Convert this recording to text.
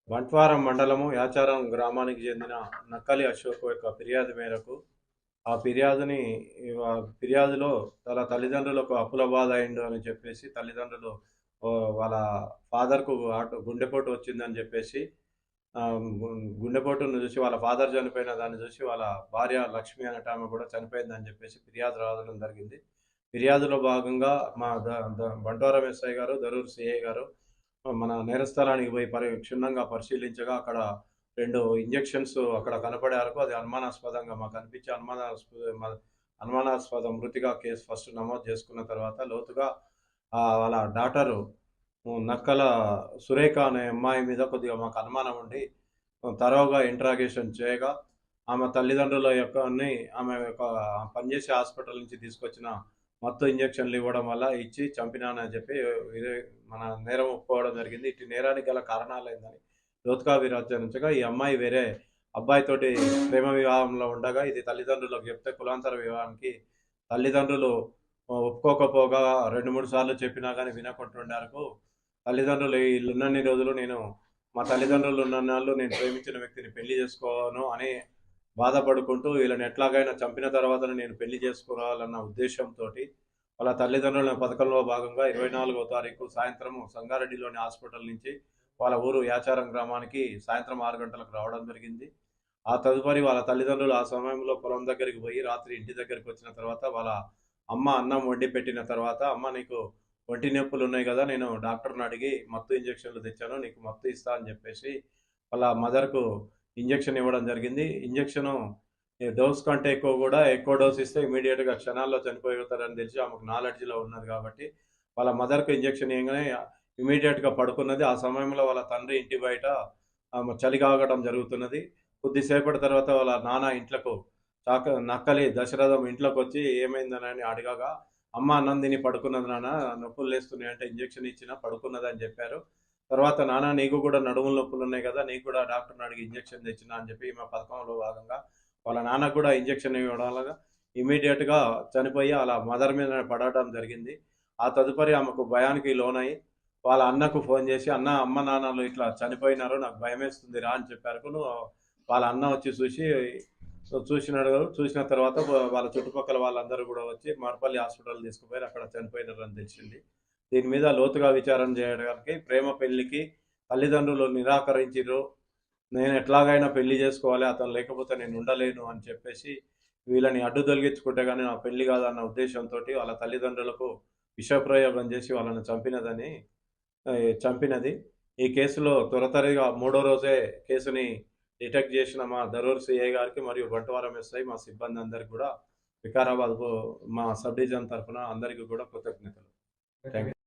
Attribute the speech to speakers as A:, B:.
A: బంట్వారం మండలము యాచారం గ్రామానికి చెందిన నక్కలి అశోక్ యొక్క ఫిర్యాదు మేరకు ఆ ఫిర్యాదులో తన తల్లిదండ్రులకు అప్పుల బాధ అయిండు అని చెప్పేసి తల్లిదండ్రులు వాళ్ళ ఫాదర్కు గుండెపోటు వచ్చిందని చెప్పేసి గుండెపోటును చూసి వాళ్ళ ఫాదర్ చనిపోయిన దాన్ని చూసి వాళ్ళ భార్య లక్ష్మి అనేట ఆమె కూడా చనిపోయిందని చెప్పేసి ఫిర్యాదు రావడం జరిగింది. ఫిర్యాదులో భాగంగా మా బంట్వారం ఎస్ఐ గారు, దరూర్ సిఐ గారు మన నేరస్థలానికి పోయి క్షుణ్ణంగా పరిశీలించగా అక్కడ 2 ఇంజెక్షన్స్ అక్కడ కనపడే వరకు అది అనుమానాస్పదంగా మాకు అనిపించి అనుమానాస్పద మృతిగా కేసు ఫస్ట్ నమోదు చేసుకున్న తర్వాత లోతుగా వాళ్ళ డాటరు నక్కల సురేఖ అనే అమ్మాయి మీద కొద్దిగా మాకు అనుమానం ఉండి తరోగా ఇంట్రాగేషన్ చేయగా ఆమె తల్లిదండ్రుల యొక్క ఆమె యొక్క పనిచేసే హాస్పిటల్ నుంచి తీసుకొచ్చిన మత్తు ఇంజక్షన్లు ఇవ్వడం వల్ల ఇచ్చి చంపినానని చెప్పి మన నేరం ఒప్పుకోవడం జరిగింది. ఇటు నేరానికి గల కారణాలు ఏందని లోతుగా విచారించగా ఈ అమ్మాయి వేరే అబ్బాయితోటి ప్రేమ వివాహంలో ఉండగా ఇది తల్లిదండ్రులకు చెప్తే కులాంతర వివాహానికి తల్లిదండ్రులు ఒప్పుకోకపోగా 2-3 సార్లు చెప్పినా కానీ వినకుంటుండేందుకు తల్లిదండ్రులు వీళ్ళున్నన్ని రోజులు మా తల్లిదండ్రులు ఉన్నన్నాళ్ళు నేను ప్రేమించిన వ్యక్తిని పెళ్లి చేసుకోను అని బాధపడుకుంటూ వీళ్ళని ఎట్లాగైనా చంపిన తర్వాత నేను పెళ్లి చేసుకోవాలన్న ఉద్దేశంతో వాళ్ళ తల్లిదండ్రుల పథకంలో భాగంగా 24వ తారీఖు సాయంత్రం సంగారెడ్డిలోని హాస్పిటల్ నుంచి వాళ్ళ ఊరు యాచారం గ్రామానికి సాయంత్రం 6 గంటలకు రావడం జరిగింది. ఆ తదుపరి వాళ్ళ తల్లిదండ్రులు ఆ సమయంలో పొలం దగ్గరికి పోయి రాత్రి ఇంటి దగ్గరికి వచ్చిన తర్వాత వాళ్ళ అమ్మ అన్నం వండి పెట్టిన తర్వాత, అమ్మ నీకు ఒంటి నొప్పులు ఉన్నాయి కదా, నేను డాక్టర్ని అడిగి మత్తు ఇంజక్షన్లు తెచ్చాను, నీకు మత్తు ఇస్తా అని చెప్పేసి వాళ్ళ మదర్కు ఇంజక్షన్ ఇవ్వడం జరిగింది. ఇంజక్షను డోస్ కంటే ఎక్కువ డోస్ ఇస్తే ఇమీడియట్గా క్షణాల్లో చనిపోతారని తెలిసి ఆమెకు నాలెడ్జ్లో ఉన్నది కాబట్టి వాళ్ళ మదర్కు ఇంజక్షన్ ఇవ్వగానే ఇమీడియట్గా పడుకున్నది. ఆ సమయంలో వాళ్ళ తండ్రి ఇంటి బయట చలి కాగడం జరుగుతున్నది. కొద్దిసేపటి తర్వాత వాళ్ళ నాన్న ఇంట్లకు నక్కలి దశరథం ఇంట్లోకి వచ్చి ఏమైందని అడగగా, అమ్మ అన్నం తిని పడుకున్నది నాన్న, నొప్పులు లేస్తున్నాయి అంటే ఇంజక్షన్ ఇచ్చినా పడుకున్నదని చెప్పారు. తర్వాత నాన్న నీకు కూడా నడుముల నొప్పులు ఉన్నాయి కదా, నీకు కూడా డాక్టర్ని అడిగి ఇంజక్షన్ తెచ్చినా అని చెప్పి మా పథకంలో భాగంగా వాళ్ళ నాన్నకు కూడా ఇంజక్షన్ ఇవ్వడం వల్ల ఇమీడియట్గా చనిపోయి అలా మదర్ మీద పడటం జరిగింది. ఆ తదుపరి ఆమెకు భయానికి లోనై వాళ్ళ అన్నకు ఫోన్ చేసి, అమ్మ నాన్నలు ఇట్లా చనిపోయినారు, నాకు భయమేస్తుంది రా అని చెప్పారు. వాళ్ళ అన్న వచ్చి చూసిన తర్వాత వాళ్ళ చుట్టుపక్కల వాళ్ళందరూ కూడా వచ్చి మర్పల్లి హాస్పిటల్ తీసుకుపోయారు. అక్కడ చనిపోయినారని తెలిసింది. దీని మీద లోతుగా విచారణ చేయడానికి ప్రేమ పెళ్లికి తల్లిదండ్రులు నిరాకరించారు. నేను ఎట్లాగైనా పెళ్లి చేసుకోవాలి, అతను లేకపోతే నేను ఉండలేను అని చెప్పేసి వీళ్ళని అడ్డు తొలగించుకుంటే కానీ నా పెళ్లి కాదన్న ఉద్దేశంతో వాళ్ళ తల్లిదండ్రులకు విషప్రయోగం చేసి వాళ్ళని చంపినది. ఈ కేసులో త్వరతరిగా 3వ రోజే కేసుని డిటెక్ట్ చేసిన మా దరూర్ సిఐ గారికి మరియు బంట్వారం ఎస్ఐ మా సిబ్బంది అందరికీ కూడా వికారాబాద్ మా సబ్ డివిజన్ తరఫున అందరికీ కూడా కృతజ్ఞతలు. Thank you.